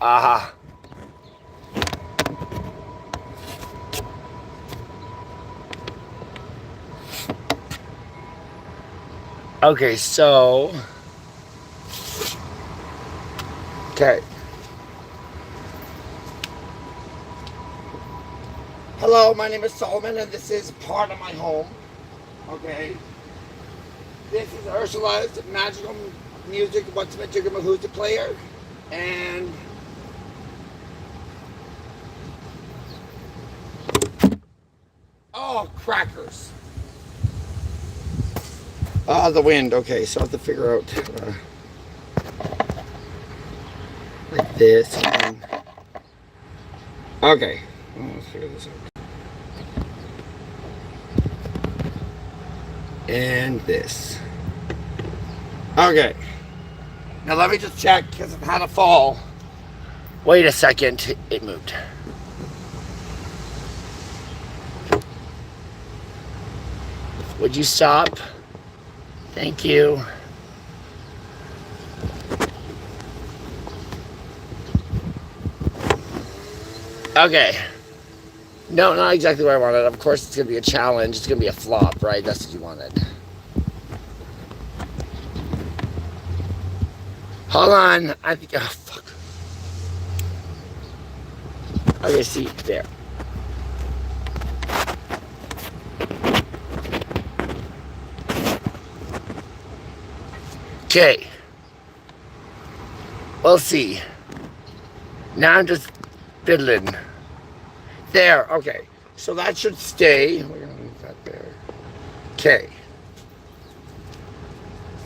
Aha. Okay, so. Okay. Hello, my name is Solomon, and this is part of my home. Okay. This is Ursula's magical music. What's my jigger who's the player? And oh, crackers. The wind. Okay, so I have to figure out like this. Okay, let's figure this out. And this. Okay. Now let me just check because I've had a fall. Wait a second. It moved. Would you stop? Thank you. Okay. No, not exactly what I wanted. Of course, it's going to be a challenge. It's going to be a flop, right? That's what you wanted. Hold on. I think. Oh, fuck. Okay, see. There. Okay. We'll see. Now I'm just fiddling. There. Okay. So that should stay. We're going to leave that there. Okay.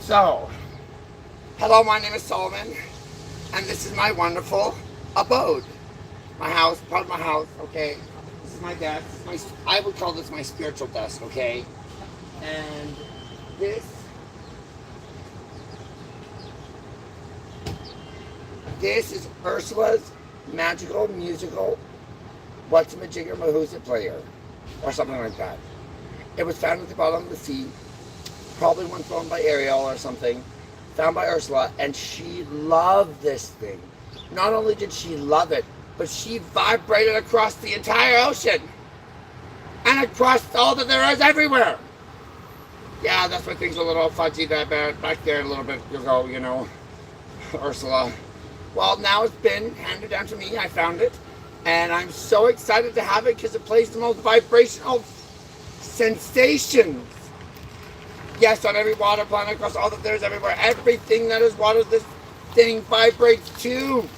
So, hello, my name is Solomon, and this is my wonderful abode. My house, part of my house, okay? This is my desk. I would call this my spiritual desk, okay? And this is Ursula's magical musical What's a Jigger Who's It player, or something like that. It was found at the bottom of the sea, probably once owned by Ariel or something, found by Ursula, and she loved this thing. Not only did she love it, but she vibrated across the entire ocean and across all that there is everywhere. Yeah, that's why things are a little fudgy back there a little bit ago, you know, Ursula. Well, now it's been handed down to me. I found it, and I'm so excited to have it because it plays the most vibrational sensations. Yes, on every water planet, across all that there's everywhere. Everything that is water, this thing vibrates too.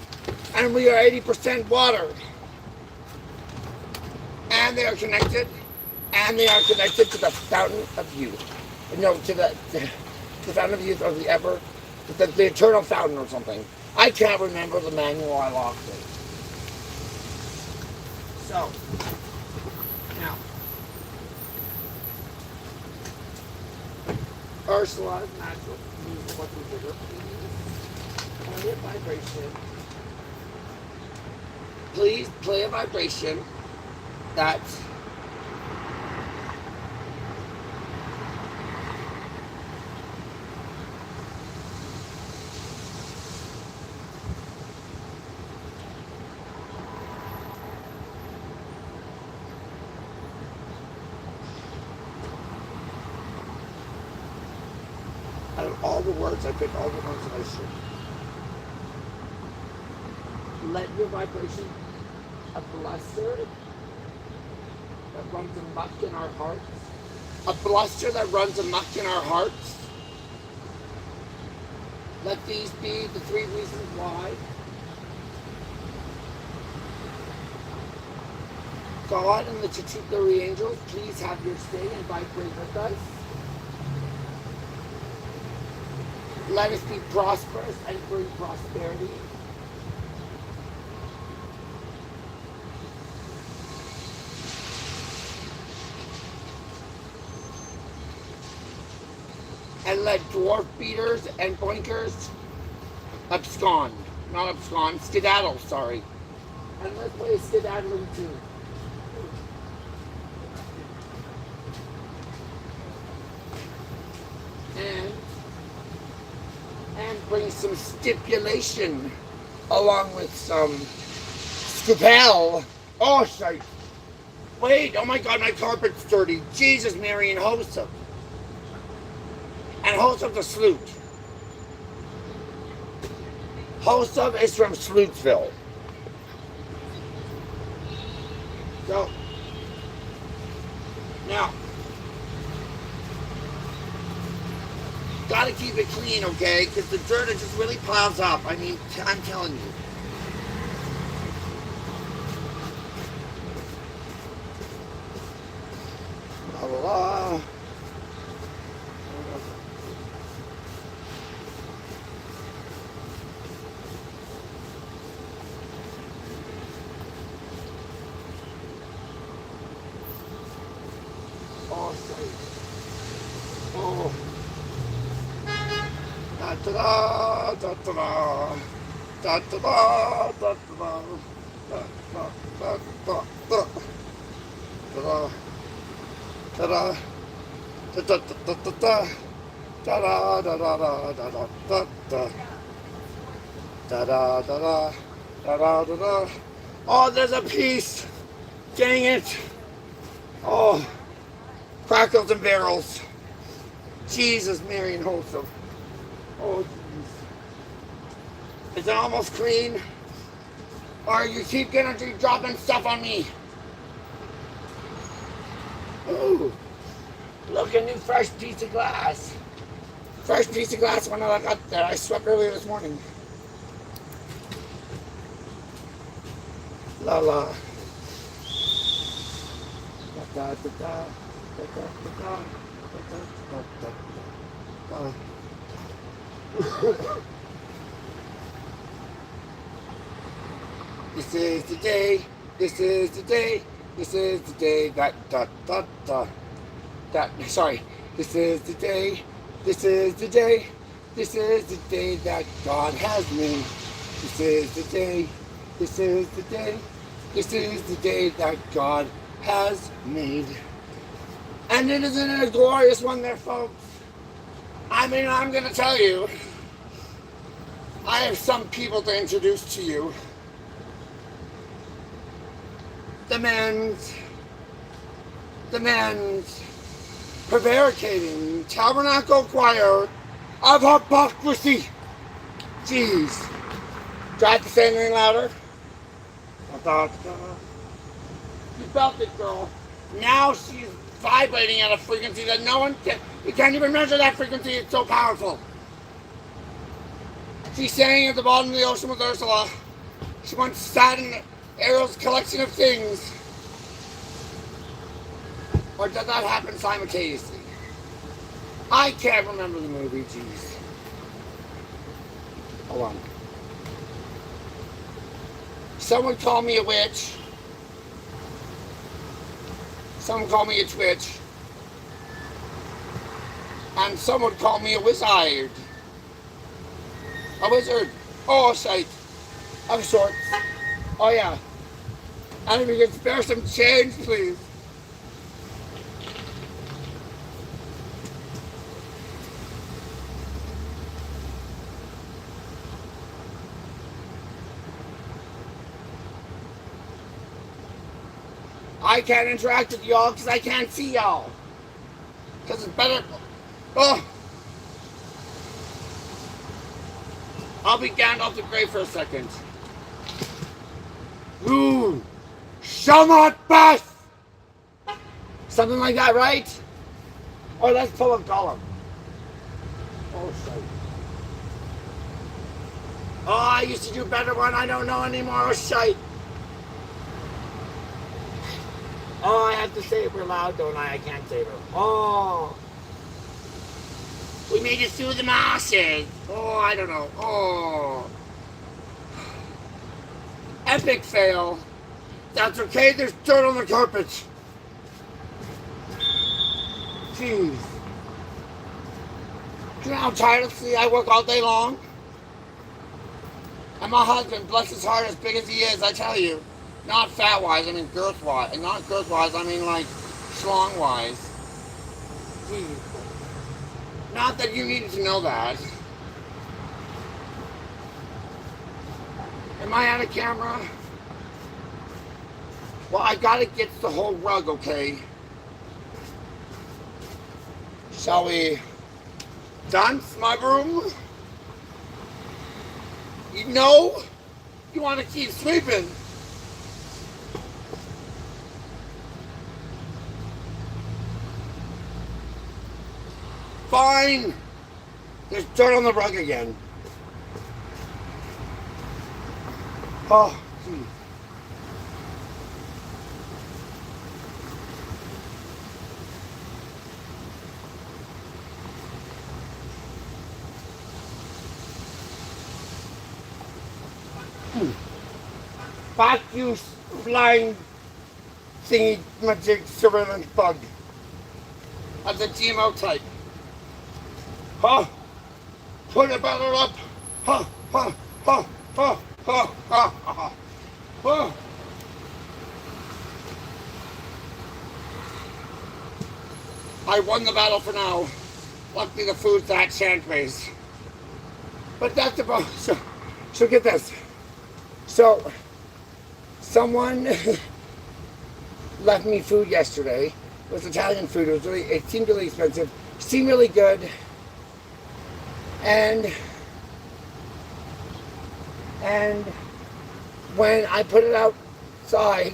And we are 80% water. And they are connected. And they are connected to the fountain of youth. No, to the fountain of youth, or the eternal fountain or something. I can't remember the manual, I lost it. So, now, Ursula's natural music, what's the bigger, please play a vibration. Please play a vibration that out of all the words, I picked all the ones that I should. Let your vibration, a bluster that runs amok in our hearts, a bluster that runs amok in our hearts. Let these be the 3 reasons why God and the tutelary angels, please have your say and vibrate with us. Let us be prosperous and bring prosperity. And let dwarf beaters and blinkers abscond. Not abscond, skedaddle, sorry. And let's play skedaddling too. And bring some stipulation along with some Scapel. Oh, shite. Wait, oh my God, my carpet's dirty. Jesus, Mary, and Hosef. And Hosef the Sloot. Hosef is from Slootsville. So, now, gotta keep it clean, okay? Because the dirt, it just really piles up. I mean, I'm telling you. La la la. Oh, sorry. Oh. Da da da da da da da da da da da da da da da. Ta-da, ta-da-ta-ta-ta-ta, ta-da-da-da-da-da-da-da-da, ta-da-da-da, ta-da-da-da. Oh, there's a piece. Dang it. Oh, crackles and barrels. Jesus, Mary, and wholesome. Oh, jeez. Is it almost clean? Or you keep getting dropping stuff on me? Ooh, look, a new fresh piece of glass. Fresh piece of glass when I got there. I swept earlier this morning. La la. Da da da da da da da da da. This is the day. This is the day. This is the day that sorry. This is the day. This is the day. This is the day that God has made. This is the day. This is the day. This is the day that God has made. And it isn't a glorious one there, folks. I mean, I'm going to tell you, I have some people to introduce to you. The men's prevaricating tabernacle choir of hypocrisy. Jeez. Do I have to say anything louder? You felt it, girl. Now she's vibrating at a frequency that no one can. You can't even measure that frequency. It's so powerful. She's saying at the bottom of the ocean with Ursula. She once sat in Ariel's collection of things. Or did that happen simultaneously? I can't remember the movie, jeez. Hold on. Someone call me a witch. Someone call me a twitch. And someone call me a wizard. A wizard. Oh, shite. Of sorts. Oh, yeah. And if you can spare some change, please. I can't interact with y'all because I can't see y'all. Because it's better. Oh. I'll be Gandalf the Grey for a second. You shall not pass! Something like that, right? Or let's pull a Gollum. Oh, shit. Oh, I used to do a better one. I don't know anymore. Oh, shite. Oh, I have to say it real loud, don't I? I can't say it real. Oh. We made it through the masses. Oh, I don't know. Oh. Epic fail. That's okay, there's dirt on the carpet. Jeez. You know how tirelessly I work all day long? And my husband, bless his heart, as big as he is, I tell you. Not fat-wise, I mean girth-wise. And not girth-wise, I mean like schlong-wise. Jeez. Not that you needed to know that. Am I out of camera? Well, I gotta get the whole rug, okay? Shall we dance my room? You know, you want to keep sweeping. Fine. There's dirt on the rug again. Oh, Fuck you, flying thingy magic surveillance bug. That's a GMO type. Huh? Put it better up. Huh? Huh? Huh? Huh? Huh? Huh? Huh? Huh? I won the battle for now. Luckily the food's that sand-based. But that's about, so get this. So, someone left me food yesterday. It was Italian food. It seemed really expensive. Seemed really good. And when I put it outside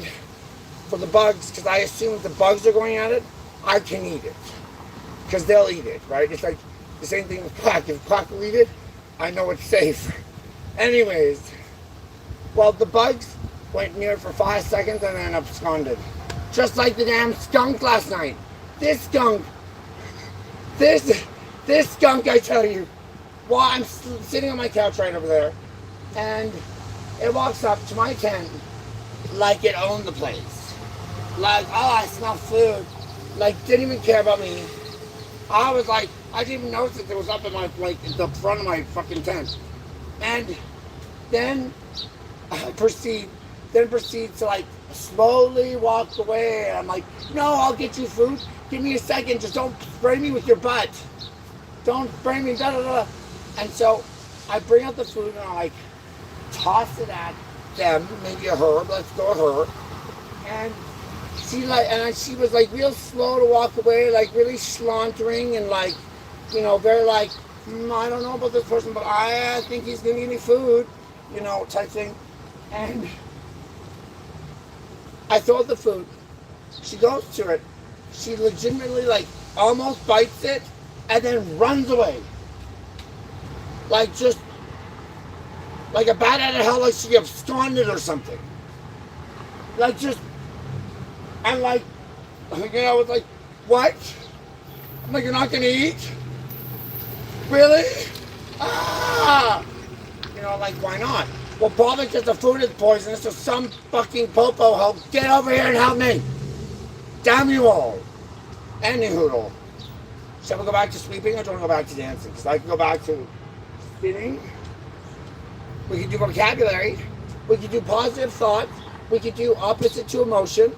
for the bugs, because I assume the bugs are going at it, I can eat it. Because they'll eat it, right? It's like the same thing with quack. If quack will eat it, I know it's safe. Anyways, well, the bugs went near it for 5 seconds and then absconded. Just like the damn skunk last night. This skunk, this skunk, I tell you. Well, I'm sitting on my couch right over there, and it walks up to my tent like it owned the place. Like, oh, I smell food. Like, didn't even care about me. I was like, I didn't even notice that it was up in my, like, the front of my fucking tent. And then proceed to, like, slowly walk away. And I'm like, no, I'll get you food. Give me a second. Just don't spray me with your butt. Don't spray me, da da da. And so I bring out the food and I like toss it at them, maybe a her, let's go her. And she was like real slow to walk away, like really sauntering and like, you know, very like, I don't know about this person, but I think he's gonna give me food, you know, type thing. And I throw out the food. She goes to it. She legitimately like almost bites it and then runs away. Like just, like a bat out of hell, like she absconded or something. Like just, and like, you know, it's like, what? I'm like, you're not gonna eat? Really? Ah! You know, like, why not? Well, probably because the food is poisonous, so some fucking popo help get over here and help me. Damn you all. Anyhoodle. Shall we go back to sleeping or do you want to go back to dancing? Because I can go back to spinning. We can do vocabulary. We can do positive thought. We can do opposite to emotion.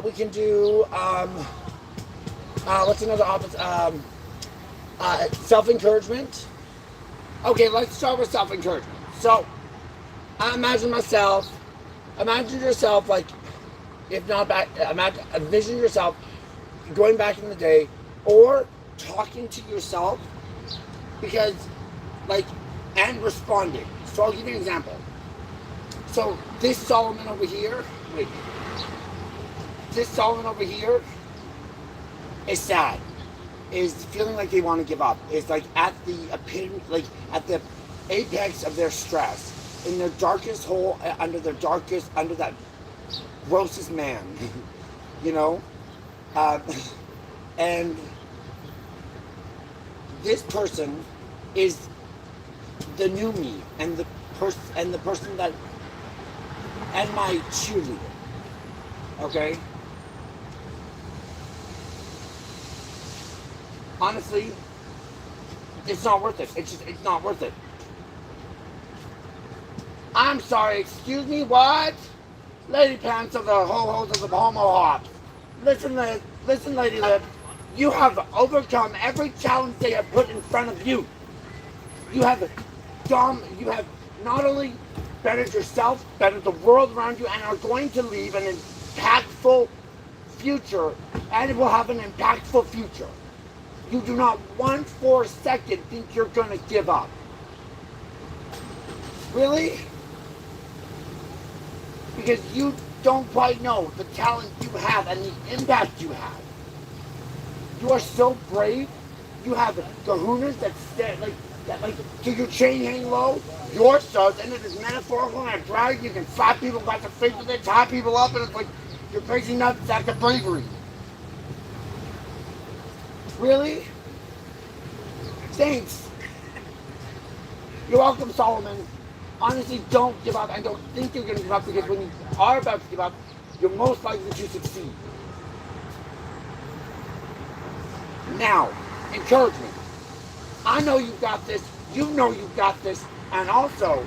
We can do, what's another opposite? Self-encouragement. Okay, let's start with self-encouragement. So, imagine yourself like, if not back, envision yourself going back in the day or talking to yourself because, like, and responding. So I'll give you an example. So this Solomon over here, this Solomon over here is sad, is feeling like they want to give up. It's like at the epitome, like at the apex of their stress, in their darkest hole, under that grossest man, you know? And this person is the new me, and the person that, and my cheerleader, okay? Honestly, it's not worth it. It's not worth it. I'm sorry, excuse me, what? Lady pants of the ho-hos of the homo hops. Listen, lady lip. You have overcome every challenge they have put in front of you. You have not only bettered yourself, bettered the world around you, and are going to leave an impactful future, and it will have an impactful future. You do not one for a second think you're going to give up. Really? Because you don't quite know the talent you have and the impact you have. You are so brave. You have kahunas that do your chain hang low? Yours does, and it is metaphorical and drag. You can slap people across the face with it, tie people up, and it's like you're crazy nuts. That's the bravery. Really? Thanks. You're welcome, Solomon. Honestly, don't give up, and don't think you're going to give up, because when you are about to give up, you're most likely to succeed. Now, encouragement. I know you've got this. You know you've got this. And also,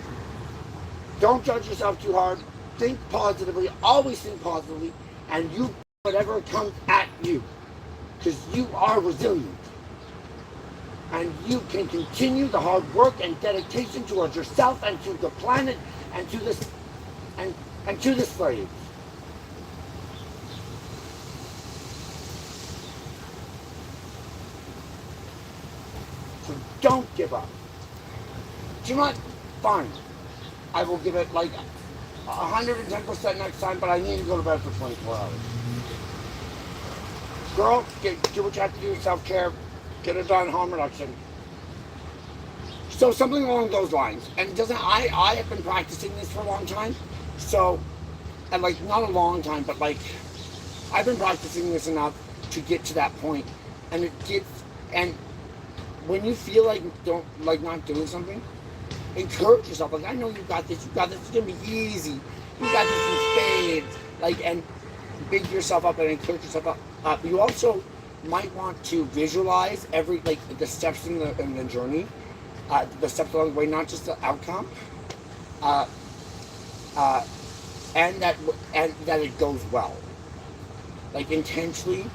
don't judge yourself too hard. Think positively. Always think positively. And you, whatever comes at you. Because you are resilient. And you can continue the hard work and dedication towards yourself and to the planet and to this and to the slaves. So don't give up. Do not, fine. I will give it like 110% next time, but I need to go to bed for 24 hours. Girl, do what you have to do, self-care. Get it done, harm reduction. So something along those lines. And I have been practicing this for a long time. So, and like not a long time, but like I've been practicing this enough to get to that point. And it gets, and when you feel like not doing something, encourage yourself. Like, I know you got this. You got this. It's gonna be easy. You got this in spades. Like, and big yourself up and encourage yourself up. You also might want to visualize the steps in the journey, the steps along the way, not just the outcome, and that it goes well. Like, intentionally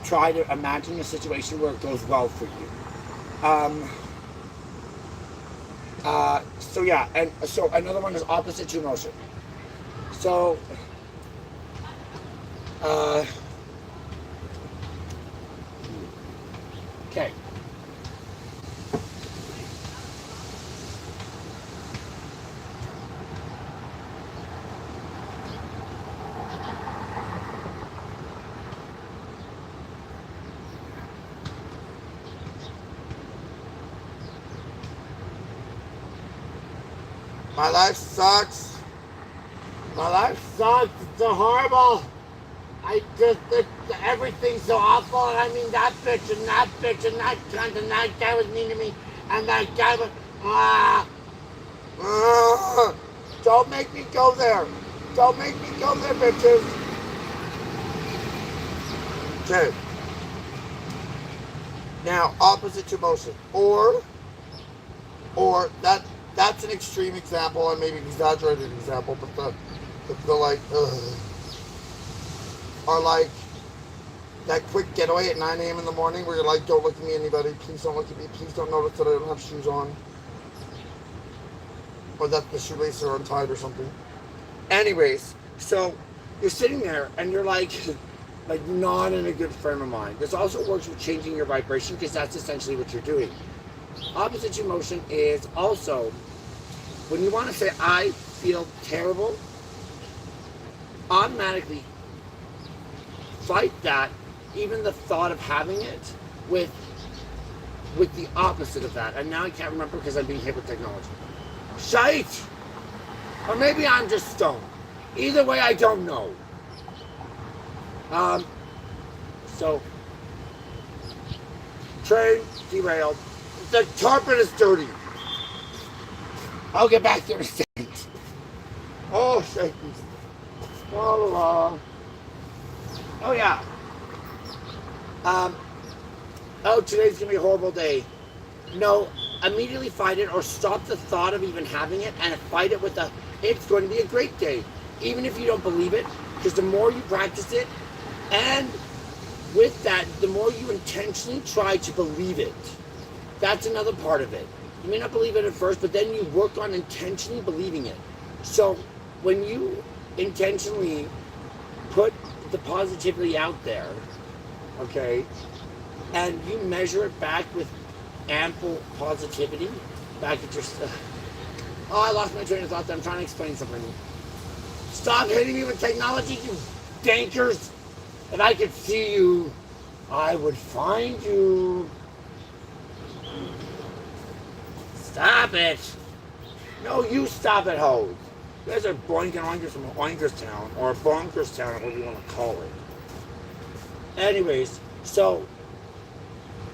try to imagine a situation where it goes well for you. So yeah, and so another one is opposite to emotion. So, okay. My life sucks. My life sucks. It's so horrible. Everything's so awful, and I mean that bitch and that cunt and that guy was mean to me, and that guy was, don't make me go there. Don't make me go there, bitches. Okay. Now, opposite to emotion. Or that's an extreme example, and maybe exaggerated example, but the like, or like that quick getaway at 9 a.m. in the morning where you're like, don't look at me, anybody, please don't look at me, please don't notice that I don't have shoes on, or that the shoelaces are untied or something. Anyways, so you're sitting there and you're like not in a good frame of mind. This also works with changing your vibration, because that's essentially what you're doing. Opposite to emotion is also when you want to say, I feel terrible, automatically fight that, even the thought of having it, with the opposite of that. And now I can't remember because I'm being hit with technology. Shite! Or maybe I'm just stoned. Either way, I don't know. So, train derailed. The carpet is dirty. I'll get back there in a second. Oh, shit. La la la. Oh, yeah. Today's gonna be a horrible day. No, immediately fight it, or stop the thought of even having it, and fight it with it's going to be a great day. Even if you don't believe it, because the more you practice it, and with that, the more you intentionally try to believe it. That's another part of it. You may not believe it at first, but then you work on intentionally believing it. So when you intentionally put the positivity out there, okay, and you measure it back with ample positivity back at your oh, I lost my train of thought there. I'm trying to explain something. Stop hitting me with technology, you dankers. If I could see you, I would find you. Stop it. No, you stop it, hoes. You guys are boinking oinkers from Oinkerstown, or Bonkerstown, or whatever you want to call it. Anyways, so,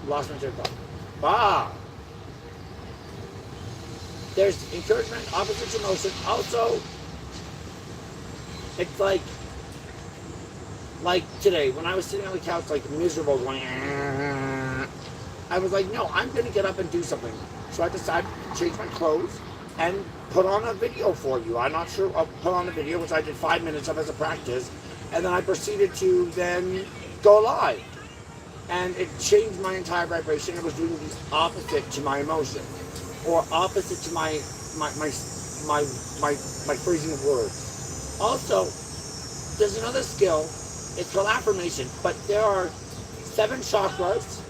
lost my train of thought. There's encouragement, opposite emotion. Also, it's like today, when I was sitting on the couch, like miserable, going, I was like, no, I'm going to get up and do something. So I decided to change my clothes and put on a video for you. I'm not sure, I'll put on a video, which I did 5 minutes of as a practice, and then I proceeded to then go live. And it changed my entire vibration. It was doing the opposite to my emotion, or opposite to my phrasing of words. Also, there's another skill. It's called affirmation, but there are 7 chakras,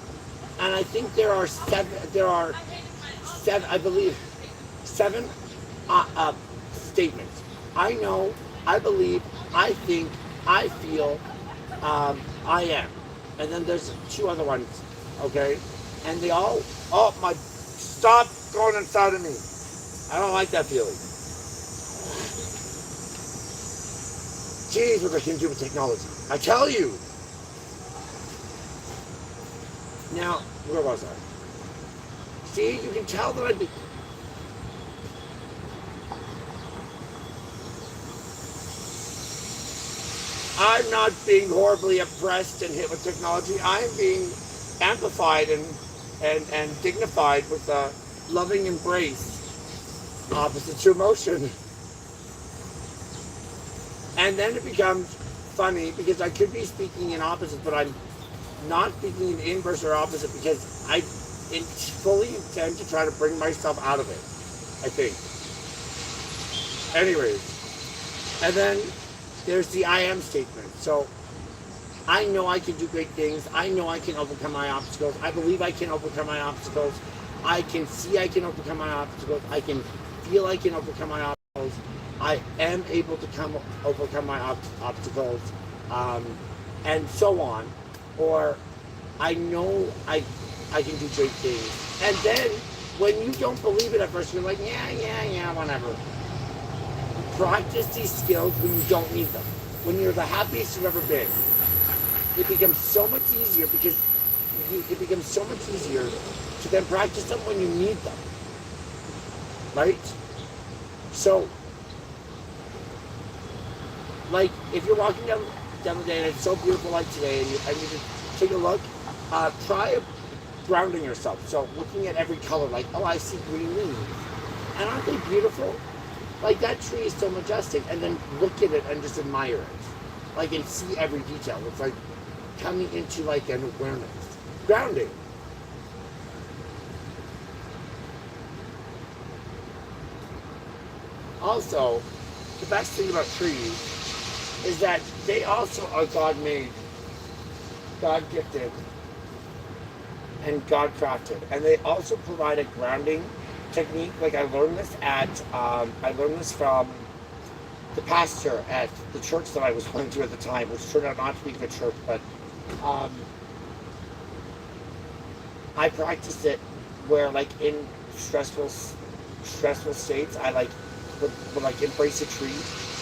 and I think there are seven, I believe, 7 statements. I know, I believe, I think, I feel, I am. And then there's 2 other ones, okay? And they all, oh my, stop going inside of me. I don't like that feeling. Jeez, what I can do with technology. I tell you. Now, where was I? See, you can tell that I'd be... I'm not being horribly oppressed and hit with technology. I'm being amplified and dignified with a loving embrace opposite to emotion. And then it becomes funny because I could be speaking in opposite, but I'm not speaking in inverse or opposite because I fully intend to try to bring myself out of it, I think. Anyways, and then there's the I am statement. So I know I can do great things. I know I can overcome my obstacles. I believe I can overcome my obstacles. I can see I can overcome my obstacles. I can feel I can overcome my obstacles. I am able to overcome my obstacles, and so on. Or I know I can do great things. And then when you don't believe it at first, you're like, yeah, whatever. Practice these skills when you don't need them. When you're the happiest you've ever been. It becomes so much easier because it becomes so much easier to then practice them when you need them. Right? So, like, if you're walking down the day and it's so beautiful like today, and you just take a look, try grounding yourself. So looking at every color, like, oh, I see green leaves. And aren't they beautiful? Like, that tree is so majestic. And then look at it and just admire it. Like, and see every detail. It's like coming into, like, an awareness. Grounding. Also, the best thing about trees is that they also are God-made, God-gifted, and God-crafted. And they also provide a grounding technique. Like, I learned this from the pastor at the church that I was going to at the time, which turned out not to be a good church, but I practiced it where, like, in stressful states, I would like embrace a tree.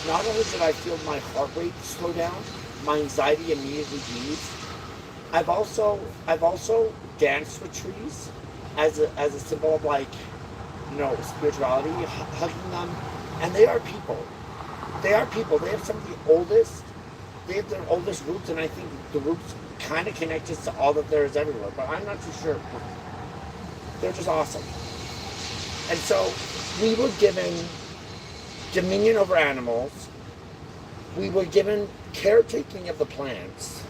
Not only did I feel my heart rate slow down, my anxiety immediately eased. I've also danced with trees as a symbol of, like, you know, spirituality, hugging them. And they are people. They are people. They have some of the oldest. They have their oldest roots, and I think the roots kind of connect us to all that there is everywhere. But I'm not too sure. They're just awesome. And so we were given dominion over animals. We were given caretaking of the plants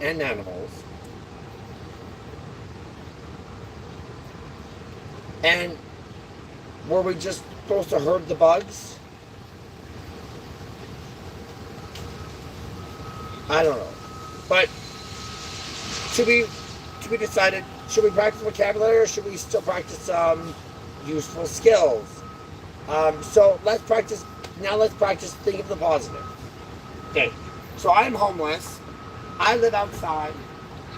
and animals. And were we just supposed to herd the bugs? I don't know. But to be decided, should we practice vocabulary or should we still practice useful skills? So let's practice, now let's practice think of the positive. Okay, so I'm homeless. I live outside.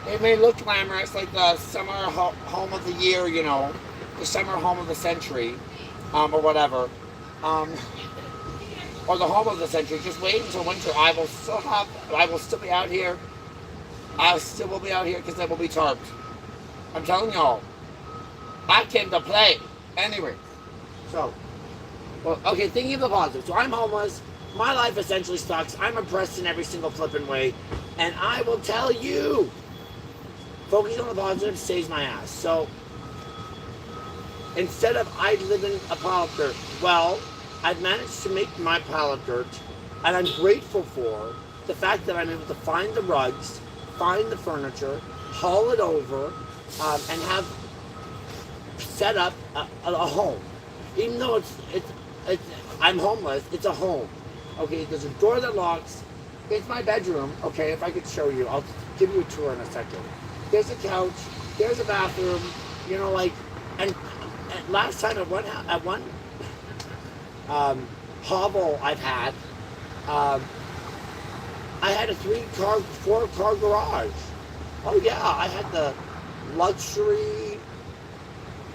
It may look glamorous, like the summer home of the year, you know, the summer home of the century, or whatever, or the home of the century. Just wait until winter. I will still be out here. I still will be out here because I will be tarped. I'm telling y'all, I came to play. Anyway, so, well, okay, thinking of the positive. So I'm homeless. My life essentially sucks. I'm oppressed in every single flippin' way. And I will tell you, focusing on the positive saves my ass. So, instead of I live in a pile of dirt, well, I've managed to make my pile of dirt, and I'm grateful for the fact that I'm able to find the rugs, find the furniture, haul it over, and have set up a home. Even though it's I'm homeless, it's a home. Okay, there's a door that locks. It's my bedroom. Okay, if I could show you, I'll give you a tour in a second. There's a couch. There's a bathroom. You know, like, and last time at one hovel I've had, I had a 4-car garage. Oh yeah, I had the luxury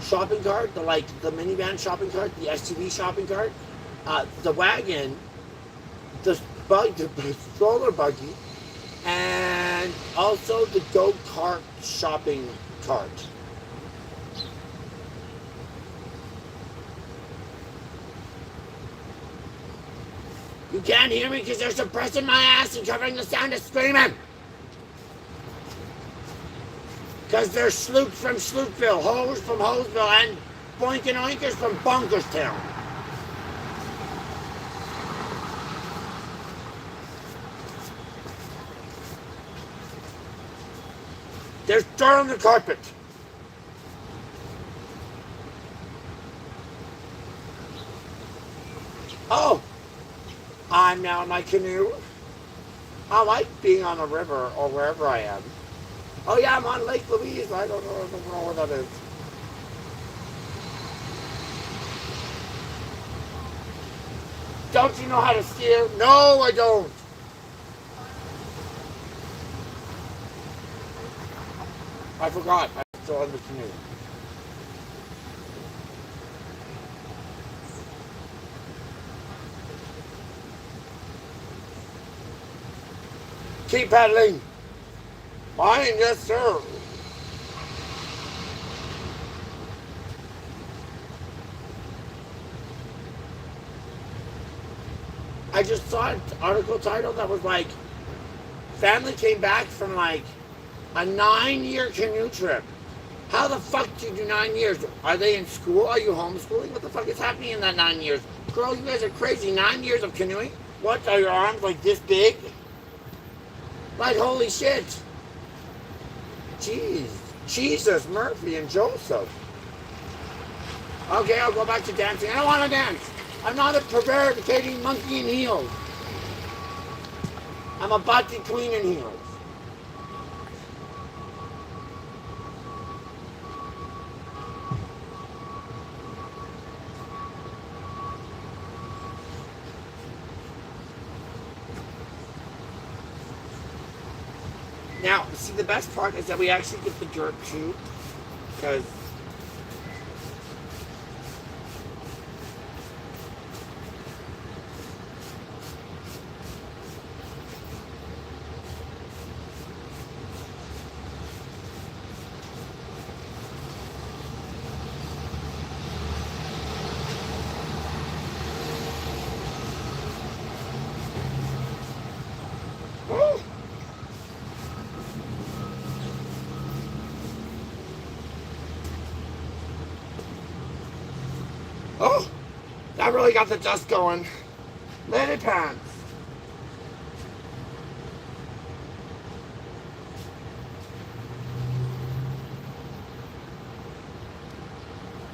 shopping cart, the minivan shopping cart, the SUV shopping cart, the wagon, the stroller buggy, and also the go-kart shopping cart. You can't hear me because they're suppressing my ass and covering the sound of screaming. Because they're sloops from Sloopville, hoes from Hoseville, and boinkin' oinkers from Bunkerstown. There's dirt on the carpet. Oh, I'm now in my canoe. I like being on a river or wherever I am. Oh yeah, I'm on Lake Louise. I don't know where that is. Don't you know how to steer? No, I don't. I forgot. I'm still on the canoe. Keep paddling. Fine, yes, sir. I just saw an article title that was like, family came back from like a 9-year canoe trip. How the fuck do you do 9 years? Are they in school? Are you homeschooling? What the fuck is happening in that 9 years? Girl, you guys are crazy. 9 years of canoeing? What, are your arms like this big? Like, holy shit. Jeez. Jesus, Murphy and Joseph. Okay, I'll go back to dancing. I don't want to dance. I'm not a prevaricating monkey in heels. I'm a body queen in heels. Now, see, the best part is that we actually get the dirt too, because oh, that really got the dust going. Lady pants.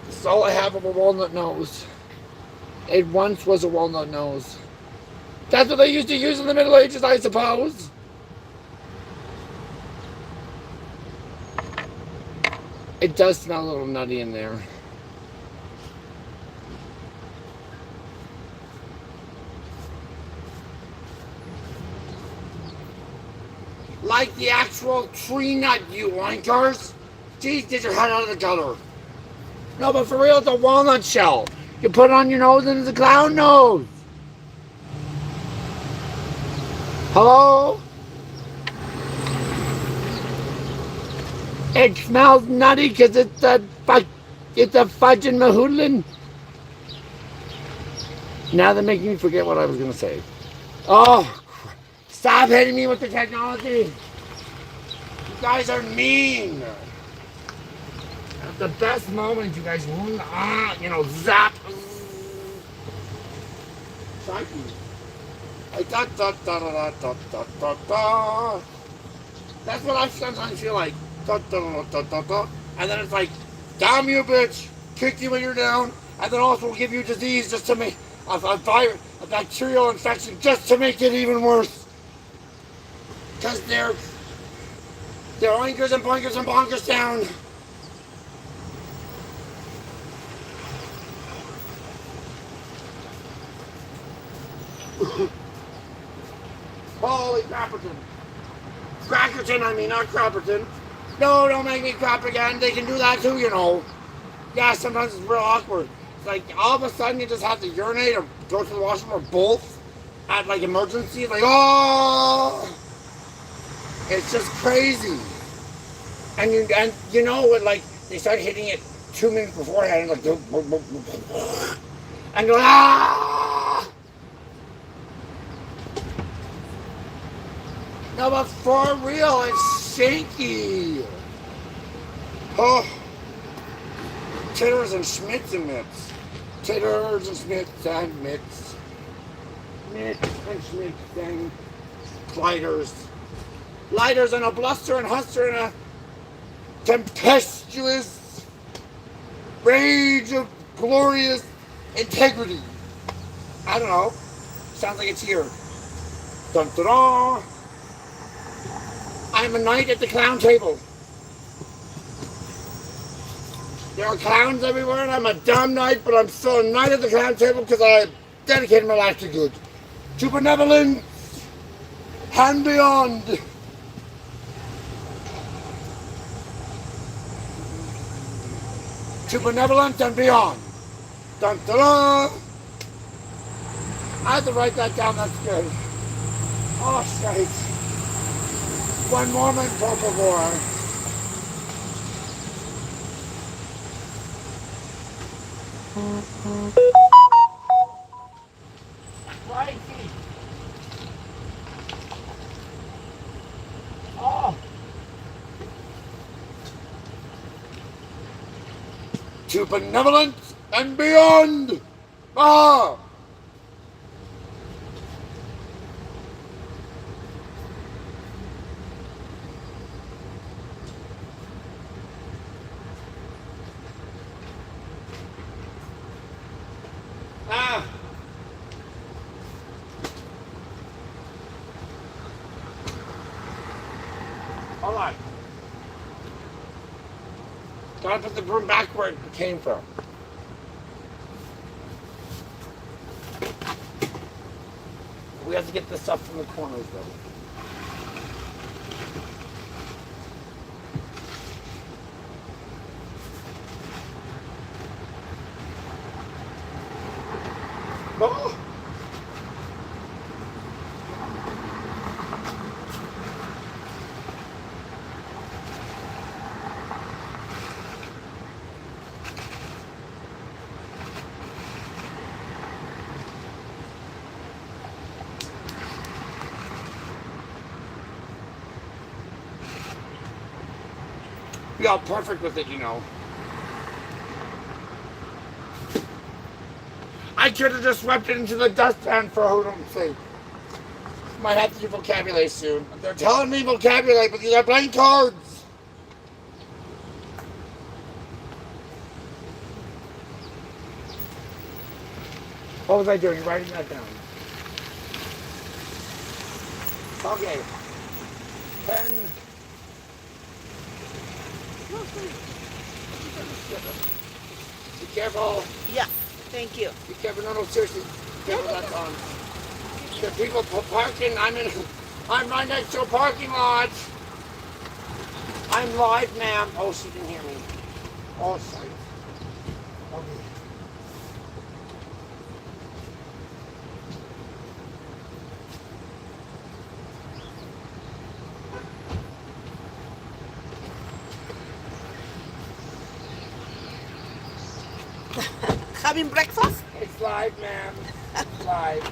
That's all I have of a walnut nose. It once was a walnut nose. That's what they used to use in the Middle Ages, I suppose. It does smell a little nutty in there. Like the actual tree nut, you oinkers. Jeez, get your head out of the gutter. No, but for real, it's a walnut shell. You put it on your nose and it's a clown nose. Hello? It smells nutty because it's a fudging mahoodlin. Now they're making me forget what I was going to say. Oh, stop hitting me with the technology. You guys are mean. At the best moment, you guys ruin zap. Psyche. Like da da da da da da da da. That's what I sometimes feel like. Da da da da da. And then it's like, damn you, bitch, kick you when you're down, and then also give you disease just to make a bacterial infection just to make it even worse. Because they're oinkers and boinkers and bonkers down. Holy crapperton. Crackerton, I mean, not crapperton. No, don't make me crap again. They can do that too, you know. Yeah, sometimes it's real awkward. It's like all of a sudden you just have to urinate or go to the washroom or both at like emergency. Like, oh, it's just crazy. And you know what? Like they start hitting it 2 minutes beforehand, like, and you're like, ah. No, but for real, it's shaky. Oh. Titters and schmitz and mitts. Titters and schmitz and mitts. Mitts and schmitz and lighters. Lighters and a bluster and huster and a tempestuous rage of glorious integrity. I don't know. Sounds like it's here. Dun dun dun. I'm a knight at the clown table. There are clowns everywhere, and I'm a dumb knight, but I'm still a knight at the clown table because I dedicated my life to good, to benevolence, and beyond. To benevolence and beyond. Dun dun dun. I had to write that down. That's good. Oh, shite. One moment, por favor. Crikey. Oh. To benevolence and beyond. Ah. Hold on. Gotta put the broom back where it came from. We have to get this stuff from the corners though. Oh. Be all perfect with it, you know. I could have just swept it into the dustpan for hoodlum's sake. Might have to do vocabulary soon. They're telling me vocabulary, but these are blank cards. What was I doing? Writing that down. Okay. 10. Be careful. Yeah, thank you. Be careful. No, seriously. Be careful. That's on. The people parking. I'm right next to a parking lot. I'm live, ma'am. Oh, she didn't hear me. Oh, sorry. Okay. Having breakfast? It's live, ma'am. It's live.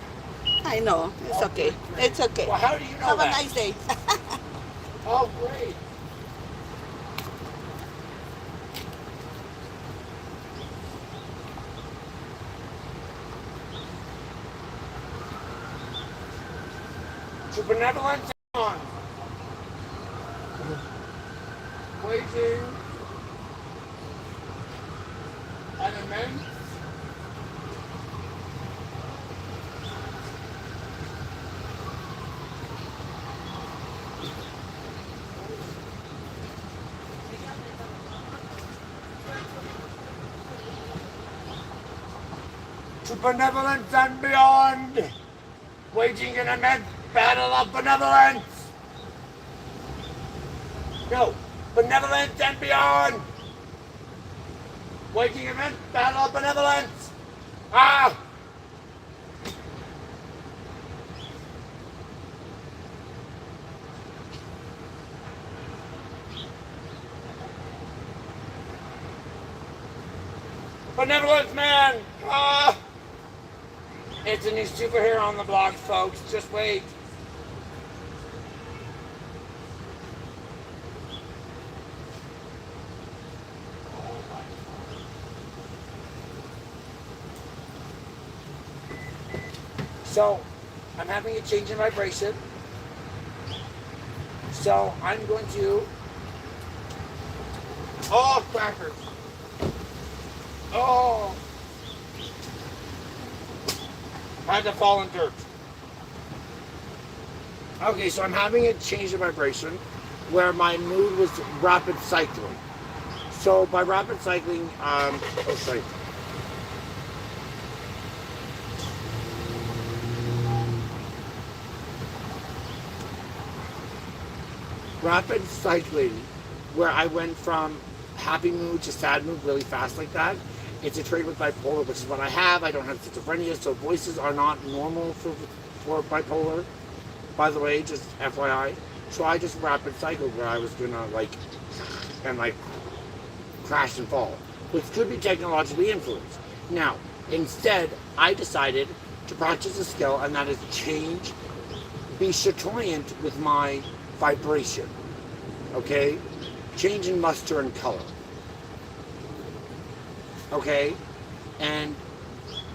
I know. It's okay. It's okay. Well, how do you know Have that? a nice day. Oh, great. To benevolence on. Waging an immense to benevolence and beyond, waging an immense battle of benevolence. No, benevolence and beyond, waging an immense battle of benevolence. Ah! Benevolence man! Ah! It's a new superhero on the block, folks. Just wait. So, I'm having a change in vibration. So, I'm going to... Oh, crackers. Oh. I had to fall in dirt. Okay, so I'm having a change in vibration where my mood was rapid cycling. So by rapid cycling, rapid cycling, where I went from happy mood to sad mood really fast like that. It's a trait with bipolar, which is what I have. I don't have schizophrenia, so voices are not normal for bipolar. By the way, just FYI. So I just rapid cycled where I was gonna like crash and fall, which could be technologically influenced. Now, instead, I decided to practice a skill, and that is change, be chatoyant with my vibration. Okay? Change in luster and color. Okay? And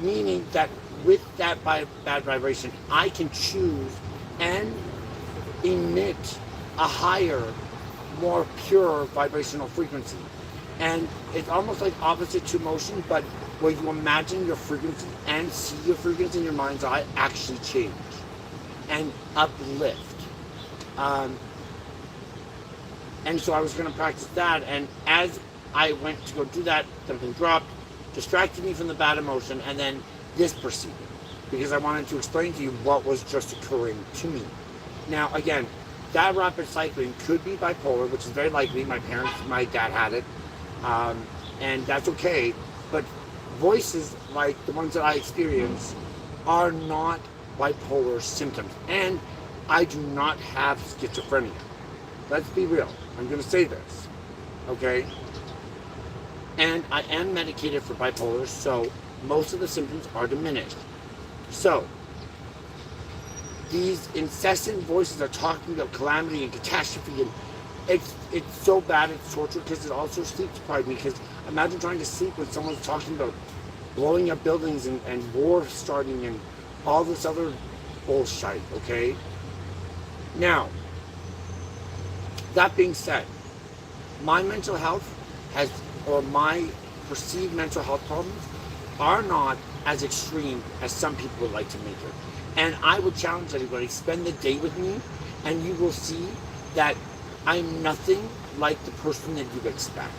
meaning that with that bad vibration, I can choose and emit a higher, more pure vibrational frequency. And it's almost like opposite to motion, but where you imagine your frequency and see your frequency in your mind's eye actually change and uplift. And so I was going to practice that, and as I went to go do that, something dropped, distracted me from the bad emotion, and then this proceeded, because I wanted to explain to you what was just occurring to me. Now, again, that rapid cycling could be bipolar, which is very likely. My dad had it, and that's okay, but voices like the ones that I experience are not bipolar symptoms, and I do not have schizophrenia. Let's be real. I'm going to say this, okay? And I am medicated for bipolar, so most of the symptoms are diminished. So, these incessant voices are talking about calamity and catastrophe, and it's so bad, it's torture, because it also sleep deprived me, because imagine trying to sleep when someone's talking about blowing up buildings and war starting and all this other bullshit, okay? Now, that being said, my mental health or my perceived mental health problems are not as extreme as some people would like to make it. And I would challenge everybody, spend the day with me, and you will see that I'm nothing like the person that you'd expect.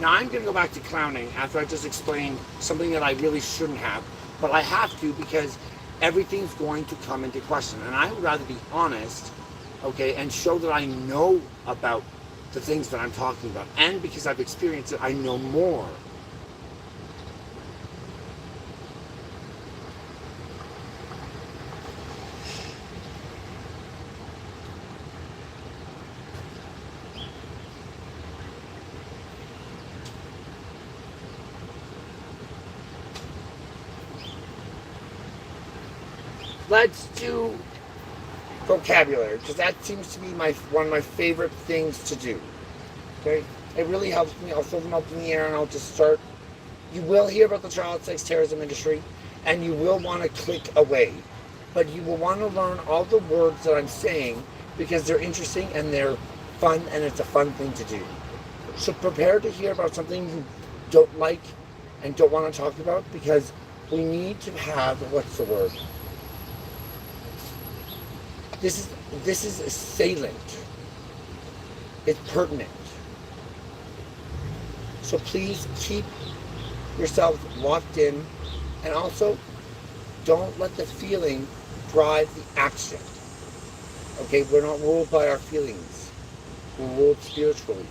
Now I'm going to go back to clowning after I just explained something that I really shouldn't have, but I have to because everything's going to come into question. And I would rather be honest, okay, and show that I know about the things that I'm talking about. And because I've experienced it, I know more. Let's do vocabulary, because that seems to be one of my favorite things to do. Okay? It really helps me. I'll throw them up in the air and I'll just start. You will hear about the child sex terrorism industry, and you will want to click away. But you will want to learn all the words that I'm saying because they're interesting and they're fun, and it's a fun thing to do. So prepare to hear about something you don't like and don't want to talk about, because we need to have, what's the word? This is salient. It's pertinent. So please keep yourself locked in, and also don't let the feeling drive the action. Okay, we're not ruled by our feelings. We're ruled spiritually.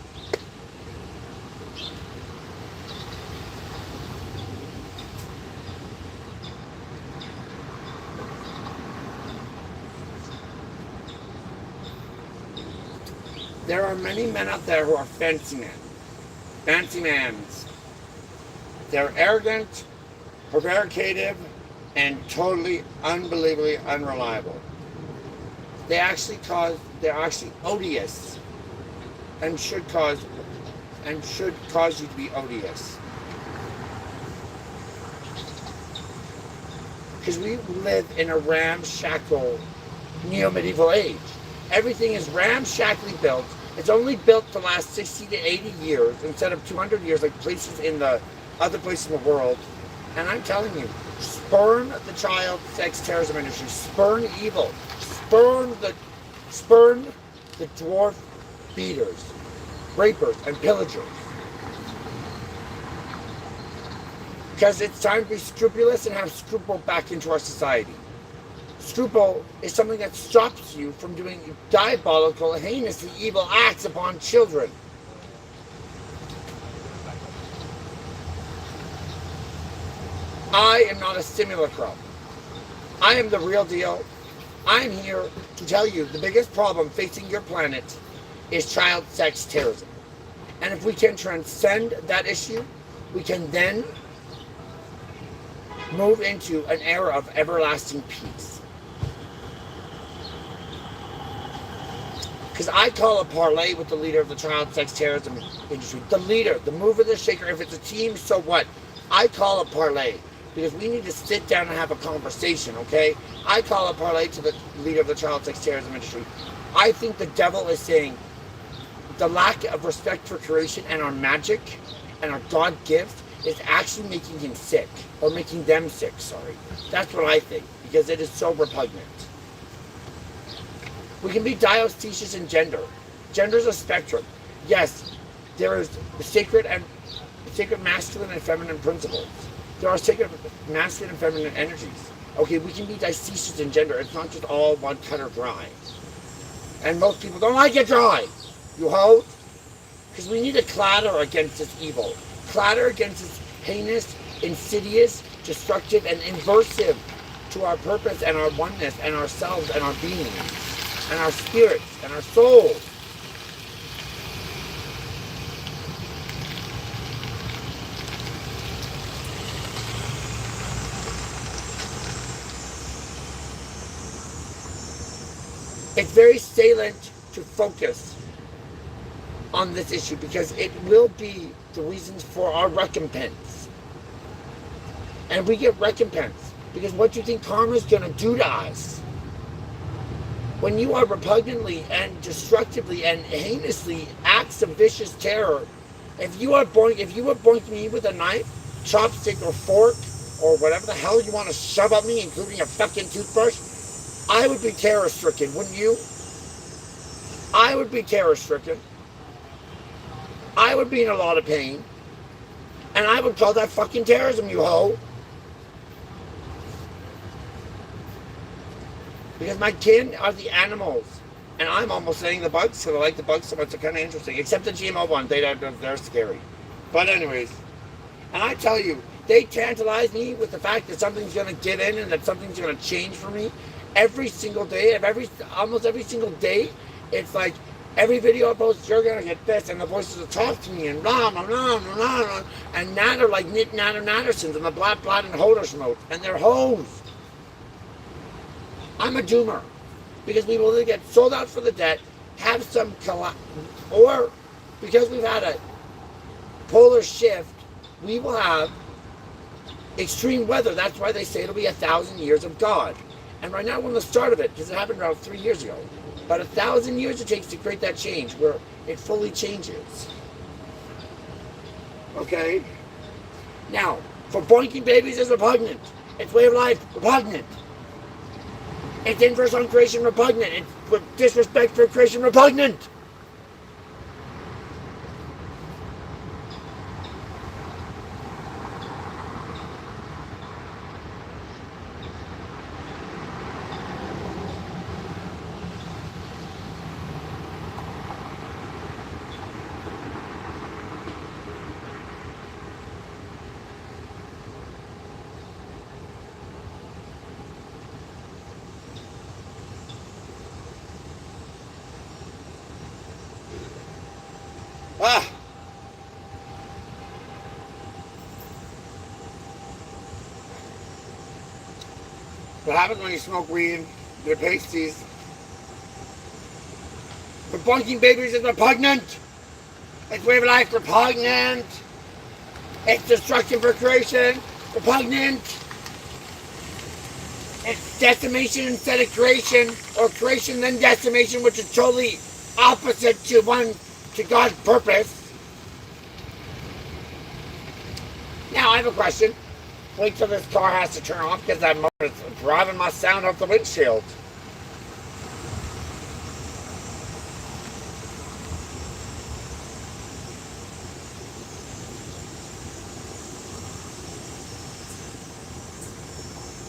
There are many men out there who are fancy men. Fancy mans. They're arrogant, prevaricative, and totally, unbelievably unreliable. They're actually odious, and should cause you to be odious. Because we live in a ramshackle neo-medieval age. Everything is ramshackly built. It's only built to last 60 to 80 years instead of 200 years like places in the other places in the world. And I'm telling you, spurn the child sex terrorism industry. Spurn evil. Spurn the dwarf beaters, rapers, and pillagers. Because it's time to be scrupulous and have scruple back into our society. Scruple is something that stops you from doing diabolical, heinously evil acts upon children. I am not a simulacrum. I am the real deal. I'm here to tell you the biggest problem facing your planet is child sex terrorism. And if we can transcend that issue, we can then move into an era of everlasting peace. Because I call a parlay with the leader of the child sex terrorism industry. The leader, the mover, the shaker. If it's a team, so what? I call a parlay. Because we need to sit down and have a conversation, okay? I call a parlay to the leader of the child sex terrorism industry. I think the devil is saying the lack of respect for creation and our magic and our God gift is actually making him sick. Or making them sick, sorry. That's what I think. Because it is so repugnant. We can be diocesious in gender. Gender is a spectrum. Yes, there is sacred masculine and feminine principles. There are sacred masculine and feminine energies. Okay, we can be diocesious in gender. It's not just all one cut or dry. And most people don't like it dry. You hold? Because we need to clatter against this evil. Clatter against this heinous, insidious, destructive, and inversive to our purpose and our oneness and ourselves and our being. And our spirits, and our souls. It's very salient to focus on this issue because it will be the reasons for our recompense. And we get recompense because what do you think karma is going to do to us? When you are repugnantly and destructively and heinously acts of vicious terror, if you are boink me with a knife, chopstick, or fork, or whatever the hell you want to shove at me, including a fucking toothbrush, I would be terror-stricken, wouldn't you? I would be terror-stricken. I would be in a lot of pain. And I would call that fucking terrorism, you hoe. Because my kin are the animals. And I'm almost saying the bugs, because I like the bugs so much, they're kind of interesting. Except the GMO ones, they're scary. But anyways, and I tell you, they tantalize me with the fact that something's going to get in and that something's going to change for me. Every single day, almost every single day, it's like, every video I post, you're going to get this, and the voices will talk to me, and blah, blah, blah, blah, blah, and natter like Nick Natter Nattersons, and the Black Blood and Hoders mode, and they're hoes. I'm a doomer, because we will either get sold out for the debt, have some or because we've had a polar shift, we will have extreme weather. That's why they say it'll be 1,000 years of God. And right now we're on the start of it, because it happened around 3 years ago. But 1,000 years it takes to create that change, where it fully changes. Okay? Now, for boinking babies is repugnant. Its way of life, repugnant. Its inverse on creation, repugnant. Its disrespect for creation, repugnant. Ah! What happens when you smoke weed? Your pasties. But boinking babies is repugnant. Its way of life, repugnant. Its destruction for creation, repugnant. It's decimation instead of creation, or creation then decimation, which is totally opposite to God's purpose. Now I have a question. Wait till this car has to turn off because that motor is driving my sound off the windshield.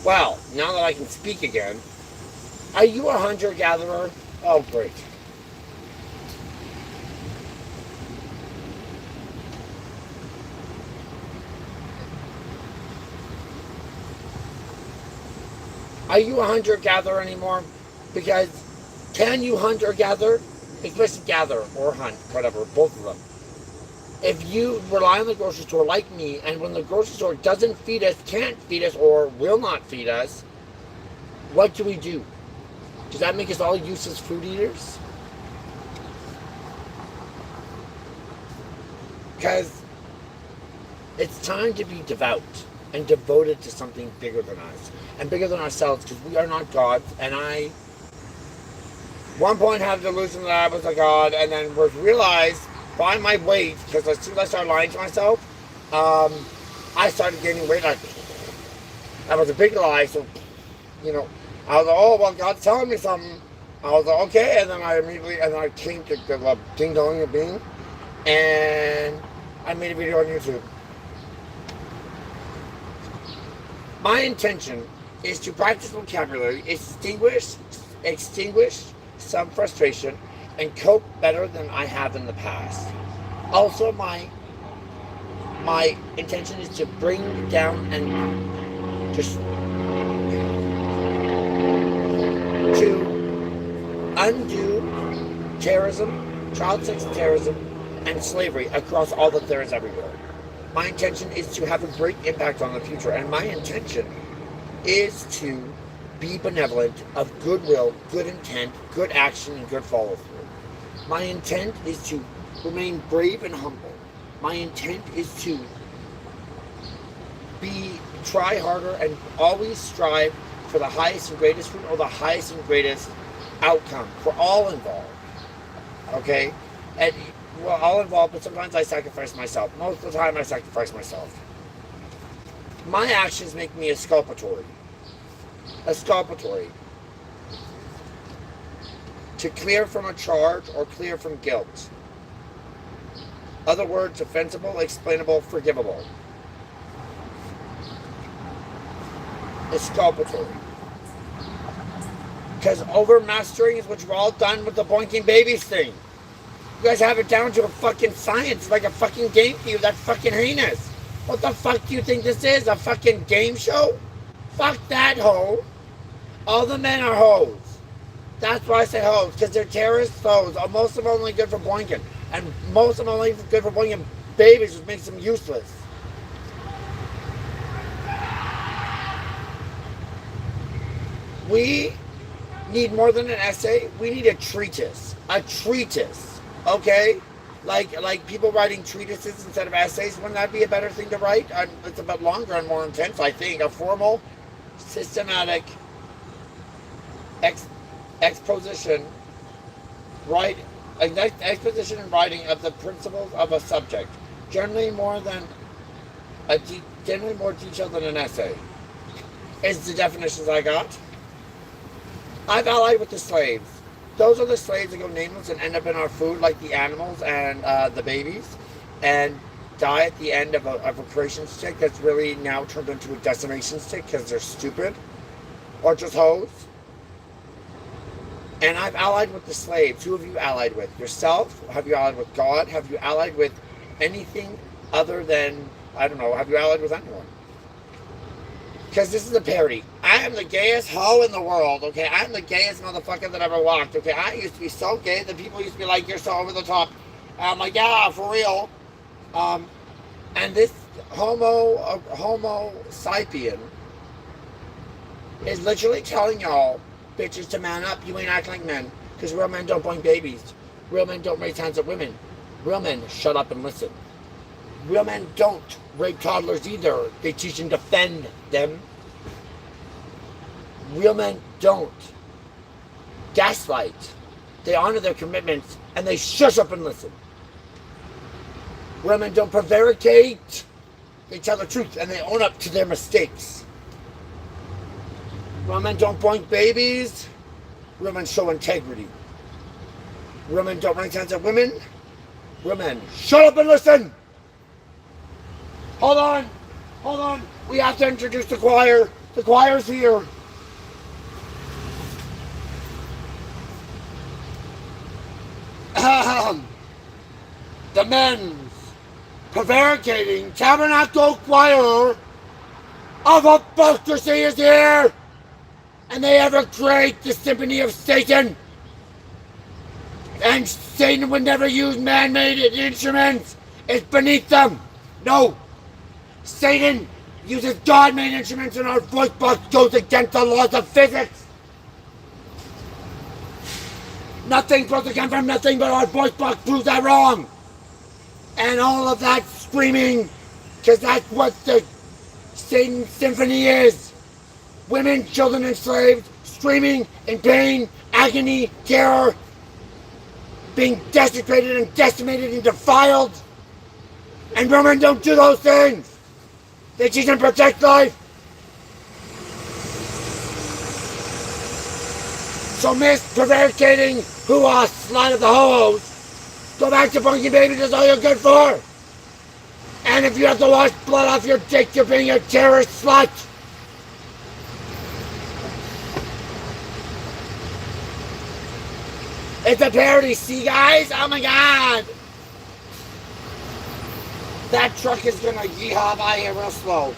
Well, now that I can speak again, are you a hunter-gatherer? Oh, great. Are you a hunter-gatherer anymore? Because can you hunt or gather? Especially gather or hunt, whatever, both of them. If you rely on the grocery store like me, and when the grocery store doesn't feed us, can't feed us, or will not feed us, what do we do? Does that make us all useless food eaters? Because it's time to be devout and devoted to something bigger than us and bigger than ourselves, because we are not gods. And I, one point, had a delusion that I was a god, and then was realized by my weight, because as soon as I started lying to myself, I started gaining weight. Like, that was a big lie. So, you know, I was like, oh, well, God's telling me something. I was like, okay, and then I came to the ding dong of being, and I made a video on YouTube. My intention is to practice vocabulary, extinguish some frustration, and cope better than I have in the past. Also, my intention is to bring down and just to undo terrorism, child sex terrorism, and slavery across all that there is everywhere. My intention is to have a great impact on the future, and my intention is to be benevolent, of goodwill, good intent, good action, and good follow-through. My intent is to remain brave and humble. My intent is to try harder and always strive for the highest and greatest fruit, or the highest and greatest outcome for all involved. Okay? And well, all involved, but sometimes I sacrifice myself. Most of the time I sacrifice myself. My actions make me exculpatory. Exculpatory. To clear from a charge or clear from guilt. Other words, offensible, explainable, forgivable. Exculpatory. Because overmastering is what you've all done with the boinking babies thing. You guys have it down to a fucking science, like a fucking game to you. That's fucking heinous. What the fuck do you think this is? A fucking game show? Fuck that hoe. All the men are hoes. That's why I say hoes, because they're terrorist hoes. Most of them only good for boinking. And most of them only good for boinking babies, which makes them useless. We need more than an essay. We need a treatise. A treatise. Okay? Like people writing treatises instead of essays. Wouldn't that be a better thing to write? It's a bit longer and more intense, I think. A formal, systematic exposition, exposition and writing of the principles of a subject. Generally more detailed than an essay. Is the definitions I got. I've allied with the slaves. Those are the slaves that go nameless and end up in our food like the animals and the babies and die at the end of a creation stick that's really now turned into a decimation stick because they're stupid or just hoes. And I've allied with the slaves. Who have you allied with? Yourself? Have you allied with God? Have you allied with anything other than, I don't know, have you allied with anyone? Because this is a parody. I am the gayest hoe in the world, okay? I'm the gayest motherfucker that ever walked, okay? I used to be so gay that people used to be like, you're so over the top. I'm like, yeah, for real. And this homo sapien is literally telling y'all, bitches, to man up. You ain't acting like men. Because real men don't boink babies. Real men don't raise hands at women. Real men shut up and listen. Real men don't rape toddlers either. They teach and defend them. Real men don't gaslight. They honor their commitments and they shush up and listen. Real men don't prevaricate. They tell the truth and they own up to their mistakes. Real men don't boink babies. Real men show integrity. Real men don't raise hands at women. Real men shut up and listen. Hold on. We have to introduce the choir. The choir's here. The men's prevaricating tabernacle choir of apostasy is here. And they ever create the symphony of Satan. And Satan would never use man-made instruments. It's beneath them. No. Satan uses God-made instruments, and our voice box goes against the laws of physics. Nothing supposed to come from nothing, but our voice box proves that wrong. And all of that screaming, because that's what the Satan symphony is. Women, children, and slaves screaming in pain, agony, terror, being desecrated and decimated and defiled. And women don't do those things. They teach and protect life. So miss prevaricating, hoo-ah, slide of the ho-hos. Go back to boinking babies, that's all you're good for. And if you have to wash blood off your dick, you're being a terrorist slut. It's a parody, see guys? Oh my god! That truck is gonna yeehaw by here real slow.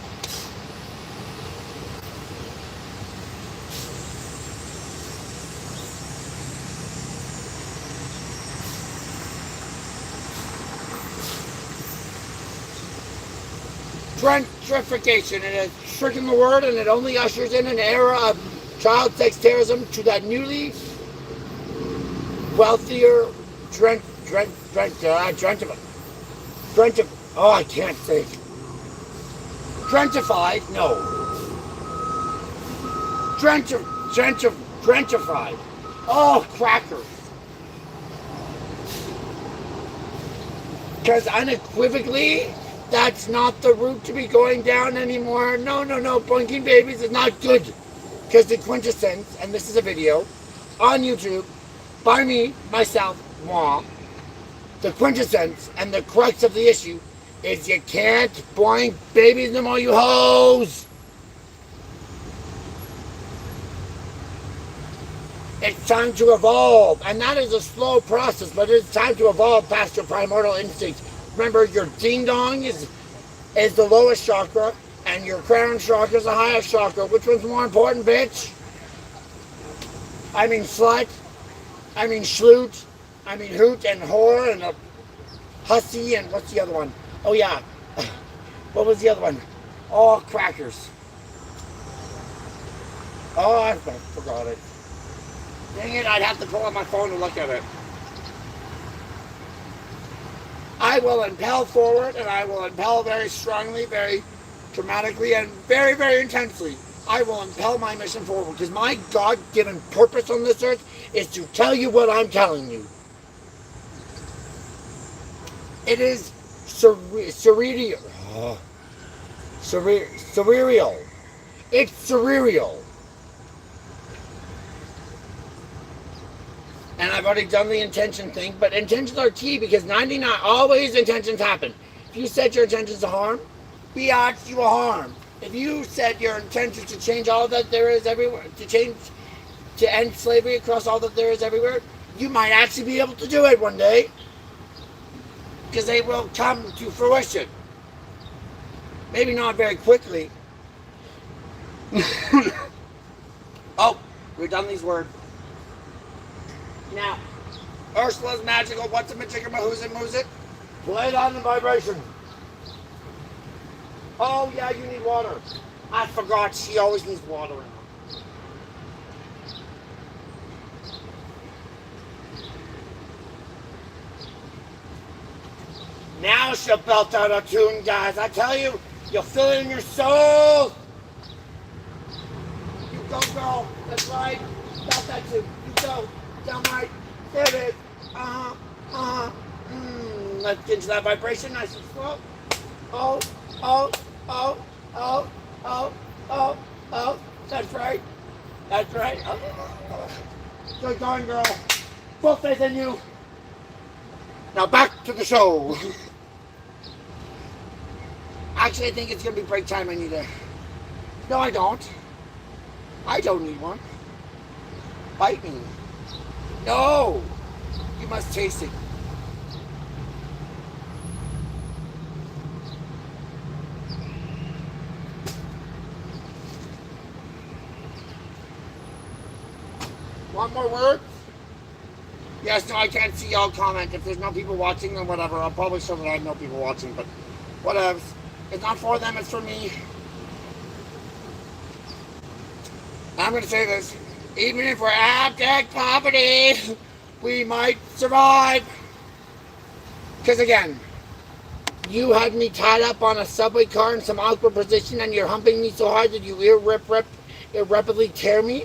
Gentrification, it has stricken the word and it only ushers in an era of child sex terrorism to that newly wealthier I can't say. Gentrified? No. Gentrified. Oh, crackers. Because unequivocally, That's not the route to be going down anymore. No, no, no. Boinking babies is not good. Because the quintessence, and this is a video on YouTube by me, myself, moi, the quintessence and the crux of the issue is you can't boink babies no more, you hoes. It's time to evolve, and that is a slow process, but it's time to evolve past your primordial instincts. Remember, your ding-dong is the lowest chakra, and your crown chakra is the highest chakra. Which one's more important, bitch? I mean slut, I mean schloot, I mean hoot and whore and a hussy, and what's the other one? Oh yeah, what was the other one? Oh, crackers. Oh, I forgot it. Dang it, I'd have to pull out my phone to look at it. I will impel forward, and I will impel very strongly, very dramatically, and very, very intensely. I will impel my mission forward, because my God-given purpose on this earth is to tell you what I'm telling you. It is surreal. Surreal. It's surreal. And I've already done the intention thing, but intentions are key because 99, always intentions happen. If you set your intentions to harm, biatch, you will harm. If you set your intentions to change all that there is everywhere, to end slavery across all that there is everywhere, you might actually be able to do it one day. Because they will come to fruition. Maybe not very quickly. Oh, we've done these words. Now, Ursula's magical. What's a majigama? Who's it? Moves it? Play it on the vibration. Oh, yeah, you need water. I forgot. She always needs water in her. Now she'll belt out a tune, guys. I tell you, you'll feel it in your soul. You go, girl. That's right. Belt that tune. You go. Down right. There it is. Let's get into that vibration nice and slow. Oh, oh, oh, oh, oh, oh, oh. That's right. That's right. Oh. Good going, girl. Full faith in you. Now back to the show. Actually, I think it's going to be break time. I need a... No, I don't. I don't need one. Bite me. No! You must taste it. One more word? Yes, no, I can't see y'all comment. If there's no people watching, then whatever. I'll probably show that I have no people watching, but whatever. It's not for them, it's for me. I'm going to say this. Even if we're abject poverty, we might survive. Because again, you had me tied up on a subway car in some awkward position and you're humping me so hard that you irreparably tear me.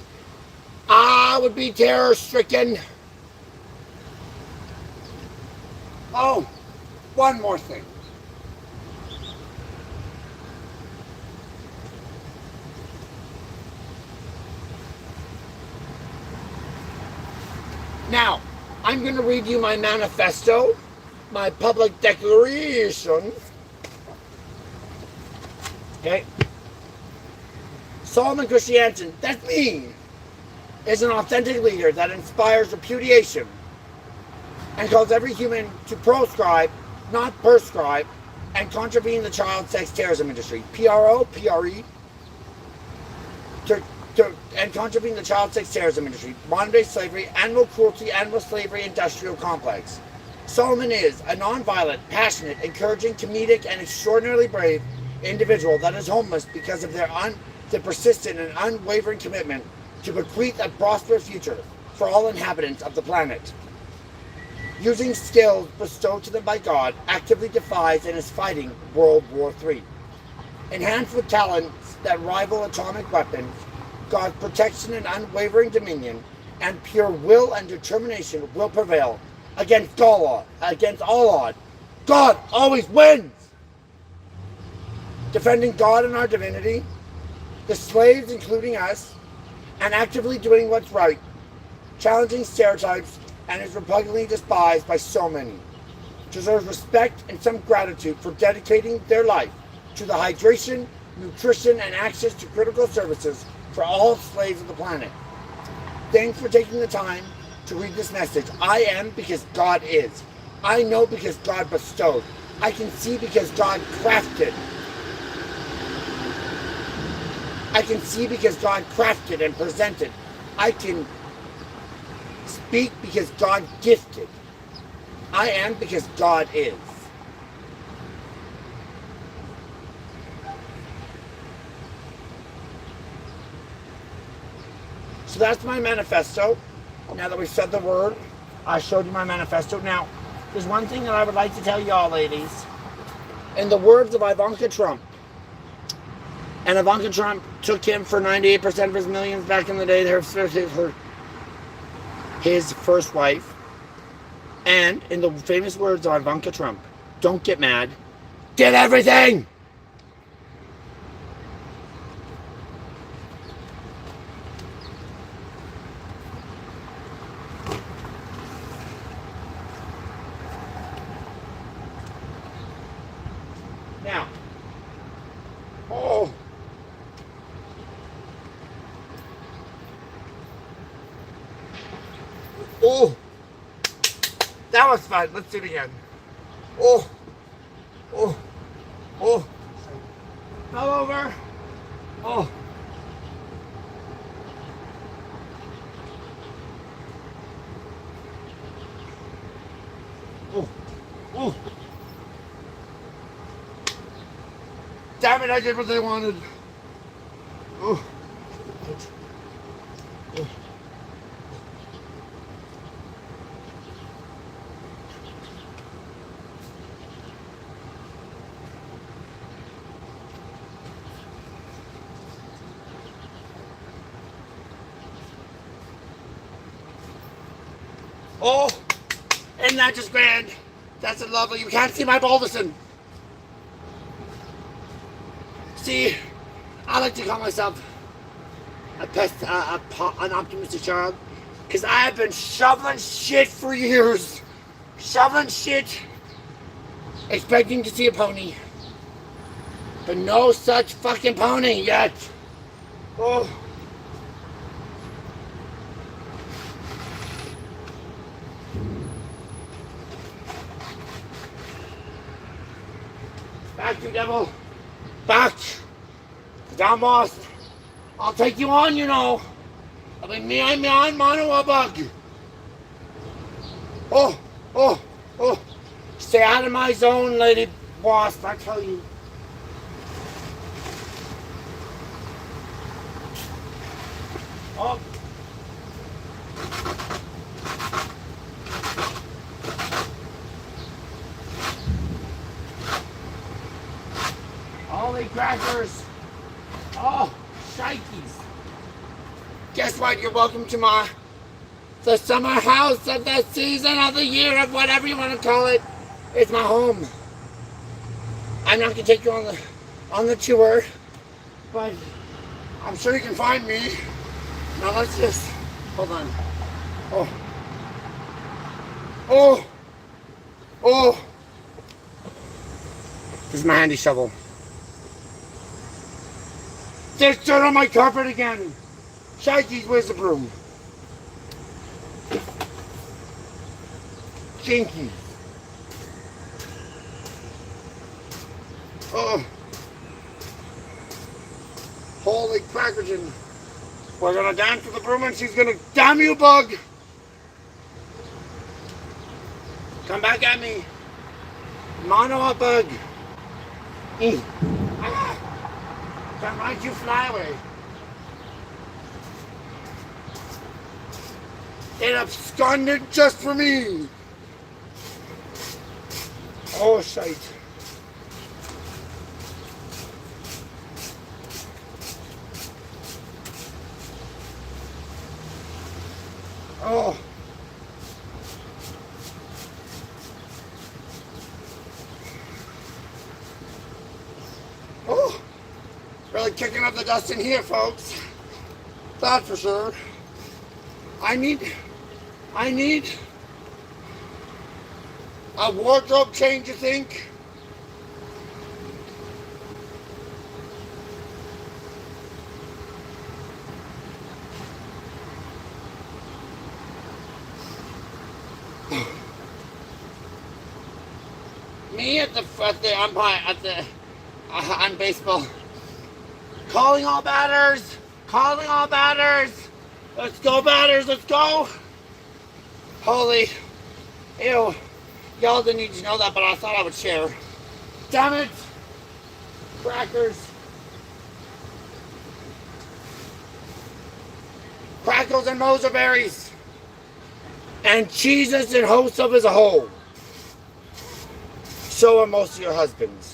I would be terror stricken. Oh, one more thing. Now, I'm going to read you my manifesto, my public declaration. Okay? Solomon Christiansen, that's me, is an authentic leader that inspires repudiation and calls every human to proscribe, not prescribe, and contravene the child sex terrorism industry. PRE, and contravene the child sex terrorism industry, modern-day slavery, animal cruelty, animal slavery, industrial complex. Solomon is a non-violent, passionate, encouraging, comedic, and extraordinarily brave individual that is homeless because of their persistent and unwavering commitment to bequeath a prosperous future for all inhabitants of the planet. Using skills bestowed to them by God, actively defies and is fighting World War III. Enhanced with talents that rival atomic weapons, God's protection and unwavering dominion and pure will and determination will prevail against all odds. God always wins. defending God and our divinity, the slaves, including us, and actively doing what's right, challenging stereotypes, and is repugnantly despised by so many, deserves respect and some gratitude for dedicating their life to the hydration, nutrition, and access to critical services for all slaves of the planet. Thanks for taking the time to read this message. I am because God is. I know because God bestowed. I can see because God crafted. I can see because God crafted and presented. I can speak because God gifted. I am because God is. So that's my manifesto. Now that we've said the word, I showed you my manifesto. Now, there's one thing that I would like to tell y'all, ladies. In the words of Ivanka Trump, and Ivanka Trump took him for 98% of his millions back in the day, his first wife. And in the famous words of Ivanka Trump, don't get mad, get everything! Now, that was fun. Let's do it again. Fell over. Damn it, I did what they wanted. Isn't that just grand? That's a lovely. You can't see my Balderson. See, I like to call myself an optimistic child, because I have been shoveling shit for years. Shoveling shit, expecting to see a pony. But no such fucking pony yet. Back, you devil. Back. Down, boss. I'll take you on, you know. I'll be me on mono a bug. Stay out of my zone, lady boss, I tell you. Holy crackers. Shikes. Guess what? You're welcome to the summer house of the season of the year of whatever you want to call it. It's my home. I'm not gonna take you on the tour, but I'm sure you can find me. Now let's just hold on. This is my handy shovel. There's dirt on my carpet again. Shikes, where's the broom? Jinky. Holy crackerton. We're gonna dance with the broom and she's gonna, damn you, bug! Come back at me. Mono a bug. Why'd you fly away? It absconded just for me. Oh, shite. Oh. really kicking up the dust in here, folks. That's for sure. I need a wardrobe change, you think? Me at the umpire on baseball, calling all batters, let's go batters, let's go. Holy, ew, y'all didn't need to know that, but I thought I would share. Damn it, crackers, crackles and Moser berries, and cheeses and hosts of as a whole. So are most of your husbands.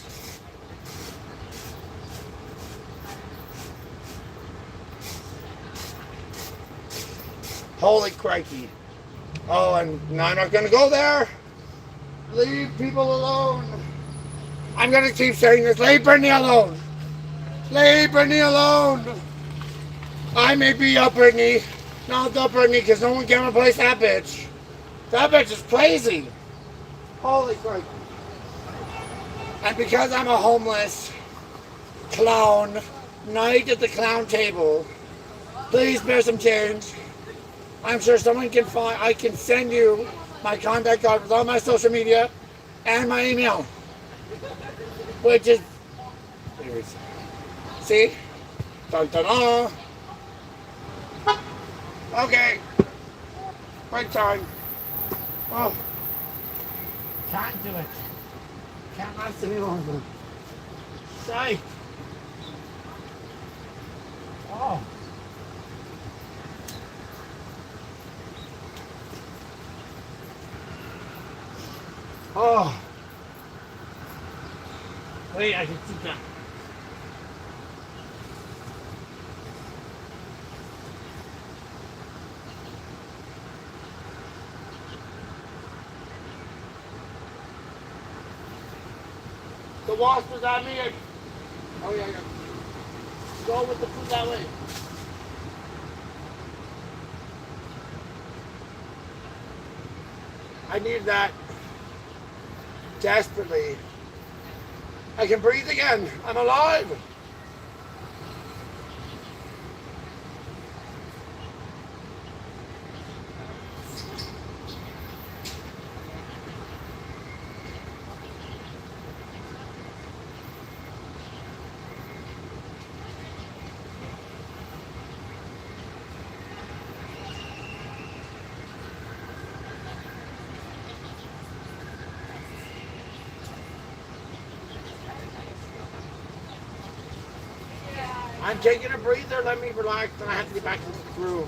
Holy crikey. Oh, and no, I'm not going to go there. Leave people alone. I'm going to keep saying this. Leave Brittany alone. Leave Brittany alone. I may be up Brittany. Not up Brittany, because no one can replace that bitch. That bitch is crazy. Holy crikey. And because I'm a homeless clown, night at the clown table, please bear some change. I'm sure someone can find, I can send you my contact card with all my social media and my email. Which is, anyways, see? Dun dun dun. Okay. Break time. Oh. Can't do it. Can't last any longer. Psych. Oh. Oh. Wait, I can see that. The wasp was on me. Oh yeah. Go with the food that way. I need that desperately. I can breathe again. I'm alive. I'm taking a breather, let me relax, and I have to get back into the groove.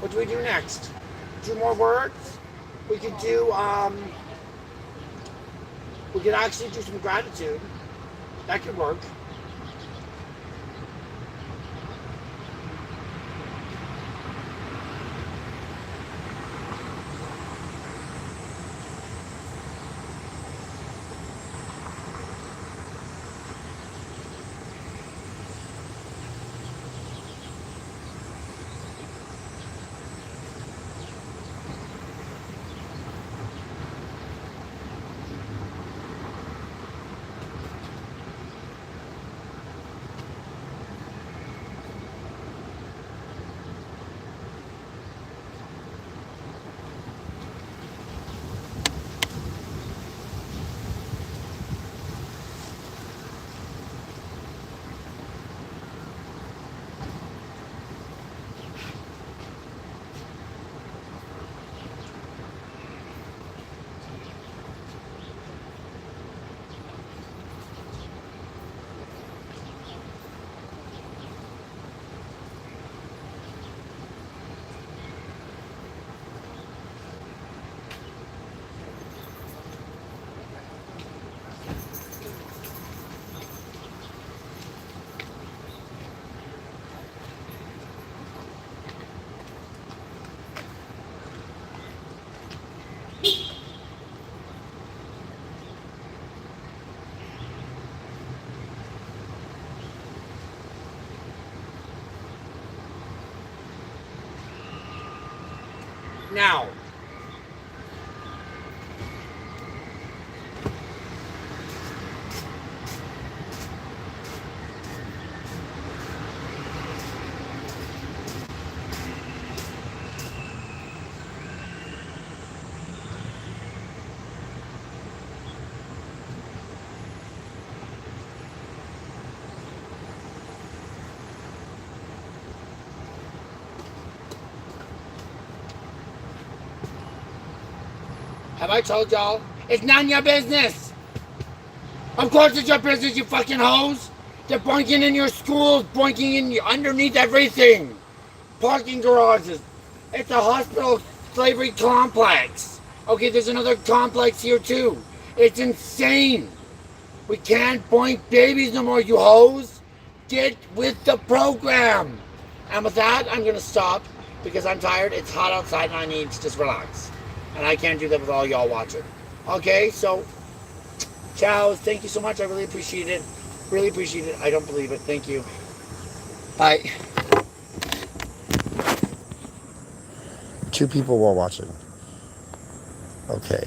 What do we do next? 2 more words? We could do, we could actually do some gratitude. That could work. Now, have I told y'all? It's none of your business. Of course it's your business, you fucking hoes. They're boinking in your schools, boinking in underneath everything. Parking garages. It's a hospital slavery complex. Okay, there's another complex here too. It's insane. We can't boink babies no more, you hoes. Get with the program. And with that, I'm gonna stop because I'm tired. It's hot outside and I need to just relax. And I can't do that with all y'all watching. Okay, so, ciao. Thank you so much. I really appreciate it. Really appreciate it. I don't believe it. Thank you. Bye. 2 people while watching. Okay.